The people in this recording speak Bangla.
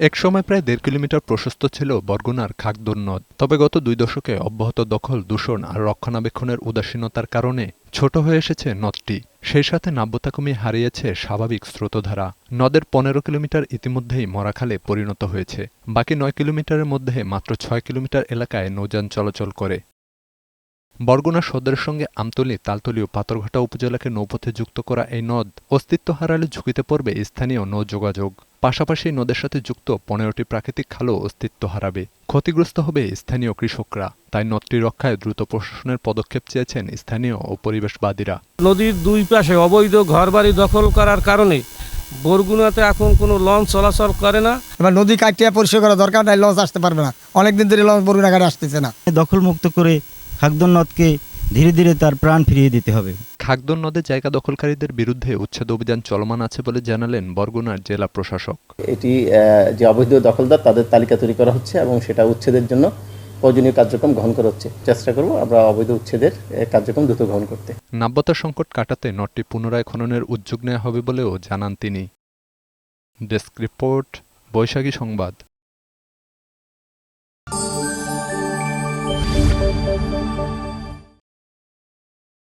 একসময় প্রায় ১.৫ কিলোমিটার প্রশস্ত ছিল বরগুনার খাগদর নদ। তবে গত ২ দশকে অব্যাহত দখল, দূষণ আর রক্ষণাবেক্ষণের উদাসীনতার কারণে ছোট হয়ে এসেছে নদটি। সেই সাথে নাব্যতা কমিয়ে হারিয়েছে স্বাভাবিক স্রোতধারা। নদের ১৫ কিলোমিটার ইতিমধ্যেই মরাখালে পরিণত হয়েছে। বাকি ৯ কিলোমিটারের মধ্যে মাত্র ৬ কিলোমিটার এলাকায় নৌযান চলাচল করে। বরগুনা সদরের সঙ্গে আমতলী, তালতলী ও পাথরঘাটা উপজেলাকে নৌপথে যুক্ত করা এই নদ অস্তিত্ব হারালে ঝুঁকিতে পড়বে স্থানীয় নৌযোগাযোগ। পাশাপাশি নদের সাথে যুক্ত ১৫টি প্রাকৃতিক খালও অস্তিত্ব হারাবে। ক্ষতিগ্রস্ত হবে স্থানীয় কৃষকরা। তাই নদটি রক্ষায় দ্রুত প্রশাসনের পদক্ষেপ চেয়েছেন স্থানীয় ও পরিবেশবাদীরা। নদীর দুই পাশে অবৈধ ঘরবাড়ি দখল করার কারণে বরগুনাতে এখন কোনো লঞ্চ চলাচল করে না। এবার নদী কাটিয়ে পরিষ্কার করা দরকার নাই, লঞ্চ আসতে পারবে না। অনেকদিন ধরে লঞ্চ বরগুনা ঘাটে আসতেছে না। দখলমুক্ত করে খাগদর নদকে ধীরে ধীরে তার প্রাণ ফিরিয়ে দিতে হবে। খাগদর নদে জায়গা দখলকারীদের বিরুদ্ধে উচ্ছেদ অভিযান চলমান আছে বলে জানালেন বরগুনার জেলা প্রশাসক। এটি যে অবৈধ দখলদার তাদের তালিকা তৈরি করা হচ্ছে এবং সেটা উচ্ছেদের জন্য প্রয়োজনীয় কার্যক্রম গ্রহণ করা হচ্ছে। চেষ্টা করব আমরা অবৈধ উচ্ছেদের কার্যক্রম দ্রুত গ্রহণ করতে। নাব্যতা সংকট কাটাতে নদটি পুনরায় খননের উদ্যোগ নেওয়া হবে বলেও জানান তিনি। ডেস্ক রিপোর্ট, বৈশাখী সংবাদ।